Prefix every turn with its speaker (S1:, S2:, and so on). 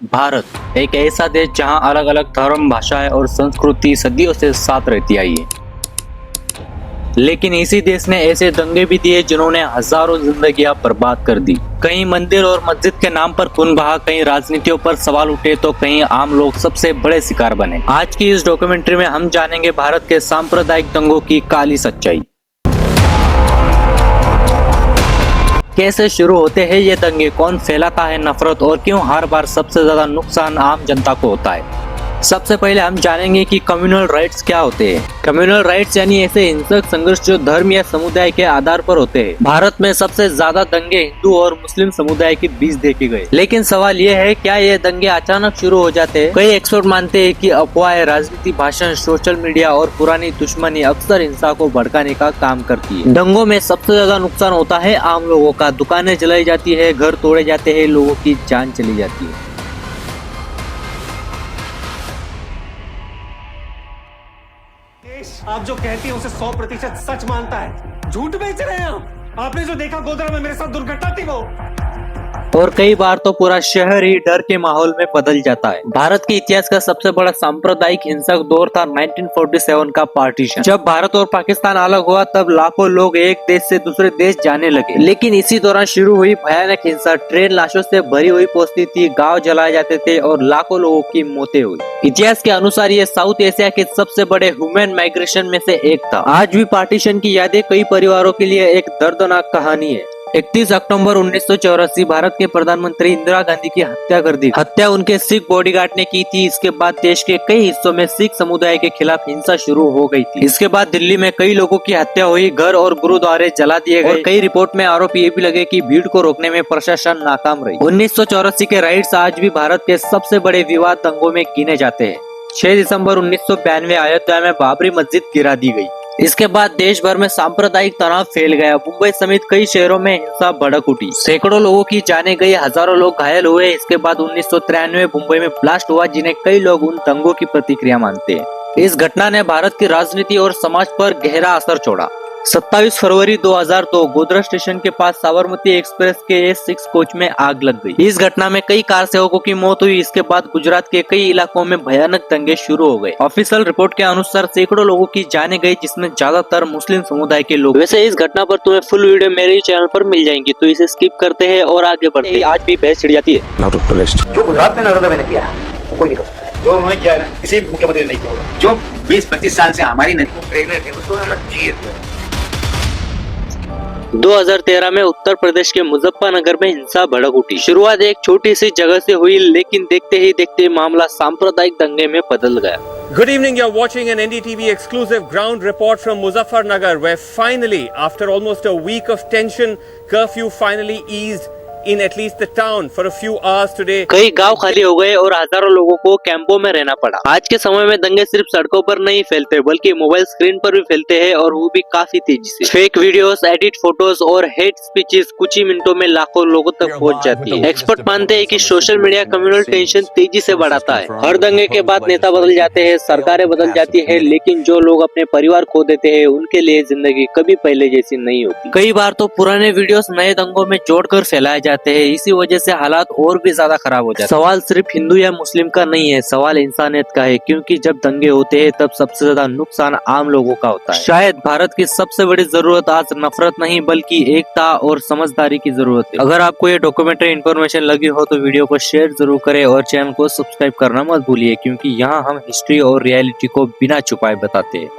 S1: भारत एक ऐसा देश जहां अलग अलग धर्म, भाषाएं और संस्कृति सदियों से साथ रहती आई है। लेकिन इसी देश ने ऐसे दंगे भी दिए जिन्होंने हजारों जिंदगियां बर्बाद कर दी। कहीं मंदिर और मस्जिद के नाम पर खून बहा, कहीं राजनीतियों पर सवाल उठे तो कहीं आम लोग सबसे बड़े शिकार बने। आज की इस डॉक्यूमेंट्री में हम जानेंगे भारत के सांप्रदायिक दंगों की काली सच्चाई। कैसे शुरू होते हैं ये दंगे, कौन फैलाता है नफरत और क्यों हर बार सबसे ज्यादा नुकसान आम जनता को होता है। सबसे पहले हम जानेंगे कि कम्युनल राइट्स क्या होते हैं। कम्युनल राइट्स यानी ऐसे हिंसक संघर्ष जो धर्म या समुदाय के आधार पर होते हैं। भारत में सबसे ज्यादा दंगे हिंदू और मुस्लिम समुदाय के बीच देखे गए। लेकिन सवाल ये है, क्या ये दंगे अचानक शुरू हो जाते हैं? कई एक्सपर्ट मानते हैं कि अफवाहें, राजनीति, भाषण, सोशल मीडिया और पुरानी दुश्मनी अक्सर हिंसा को भड़काने का काम करती है। दंगों में सबसे ज्यादा नुकसान होता है आम लोगों का। दुकानें जलाई जाती है, घर तोड़े जाते हैं, लोगों की जान चली जाती है।
S2: आप जो कहती हैं उसे 100% सच मानता है। झूठ बेच रहे हैं आप। आपने जो देखा गोधरा में मेरे साथ दुर्घटना थी वो।
S1: और कई बार तो पूरा शहर ही डर के माहौल में बदल जाता है। भारत के इतिहास का सबसे बड़ा सांप्रदायिक हिंसक दौर था 1947 का पार्टीशन। जब भारत और पाकिस्तान अलग हुआ तब लाखों लोग एक देश से दूसरे देश जाने लगे। लेकिन इसी दौरान शुरू हुई भयानक हिंसा। ट्रेन लाशों से भरी हुई पहुंचती थी, गांव जलाए जाते थे और लाखों लोगों की मौतें हुई। इतिहास के अनुसार ये साउथ एशिया के सबसे बड़े ह्यूमन माइग्रेशन में से एक था। आज भी पार्टीशन की यादें कई परिवारों के लिए एक दर्दनाक कहानी है। 31 अक्टूबर 1984 भारत के प्रधानमंत्री इंदिरा गांधी की हत्या कर दी। हत्या उनके सिख बॉडीगार्ड ने की थी। इसके बाद देश के कई हिस्सों में सिख समुदाय के खिलाफ हिंसा शुरू हो गई थी। इसके बाद दिल्ली में कई लोगों की हत्या हुई, घर और गुरुद्वारे जला दिए गए। कई रिपोर्ट में आरोप ये भी लगे कि भीड़ को रोकने में प्रशासन नाकाम रही। 1984 के राइट्स आज भी भारत के सबसे बड़े विवाद दंगों में गिने जाते हैं। 6 दिसंबर 1992 अयोध्या में बाबरी मस्जिद गिरा दी गई। इसके बाद देश भर में सांप्रदायिक तनाव फैल गया। मुंबई समेत कई शहरों में हिंसा भड़क उठी। सैकड़ों लोगों की जानें गई, हजारों लोग घायल हुए। इसके बाद 1993 मुंबई में ब्लास्ट हुआ, जिन्हें कई लोग उन दंगों की प्रतिक्रिया मानते हैं। इस घटना ने भारत की राजनीति और समाज पर गहरा असर छोड़ा। 27 फरवरी 2002 गोधरा स्टेशन के पास साबरमती एक्सप्रेस के A6 कोच में आग लग गई। इस घटना में कई कार सेवकों की मौत हुई। इसके बाद गुजरात के कई इलाकों में भयानक दंगे शुरू हो गए। ऑफिशियल रिपोर्ट के अनुसार सैकड़ों लोगों की जाने गई, जिसमें ज्यादातर मुस्लिम समुदाय के लोग। वैसे इस घटना पर तुम्हें फुल वीडियो मेरे ही चैनल पर मिल जाएंगी, तो इसे स्किप करते हैं और आगे बढ़ते हैं। आज भी बहस छिड़ जाती है।
S3: जो गुजरात में नरेंद्र मैंने किया कोई नहीं कर सकता। जो उन्होंने किया है किसी मुख्यमंत्री ने नहीं किया। जो 20-25 साल से हमारी नदी को प्रेग्नेंट है उसको हम चाहिए।
S1: 2013 में उत्तर प्रदेश के मुजफ्फरनगर में हिंसा भड़क उठी। शुरुआत एक छोटी सी जगह से हुई, लेकिन देखते ही देखते मामला सांप्रदायिक दंगे में बदल गया।
S4: Good evening, you're watching an NDTV exclusive ground report from Muzaffarnagar, where finally, after almost a week of tension, curfew finally eased in at least the town for a few hours today.
S1: कई गांव खाली हो गए और हजारों लोगों को कैंपों में रहना पड़ा। आज के समय में दंगे सिर्फ सड़कों पर नहीं फैलते, बल्कि मोबाइल स्क्रीन पर भी फैलते हैं, और वो भी काफी तेजी से। फेक वीडियोस, एडिट फोटोज और हेट स्पीचेस कुछ ही मिनटों में लाखों लोगों तक पहुंच जाती है। एक्सपर्ट मानते हैं कि सोशल मीडिया कम्युनल टेंशन तेजी से बढ़ाता है। हर दंगे के बाद नेता बदल जाते हैं, सरकारें बदल जाती है, लेकिन जो लोग अपने परिवार खो देते हैं उनके लिए जिंदगी कभी पहले जैसी नहीं होती। कई बार तो पुराने वीडियोस नए दंगों में जोड़कर फैलाए जाते हैं। इसी वजह से हालात और भी ज्यादा खराब हो जाते हैं। सवाल सिर्फ हिंदू या मुस्लिम का नहीं है, सवाल इंसानियत का है, क्योंकि जब दंगे होते हैं तब सबसे ज्यादा नुकसान आम लोगों का होता है। शायद भारत की सबसे बड़ी जरूरत आज नफरत नहीं, बल्कि एकता और समझदारी की जरूरत है। अगर आपको ये डॉक्यूमेंट्री इन्फॉर्मेशन लगी हो तो वीडियो को शेयर जरूर करें और चैनल को सब्सक्राइब करना मत भूलिए, क्योंकि यहाँ हम हिस्ट्री और रियलिटी को बिना छुपाए बताते हैं।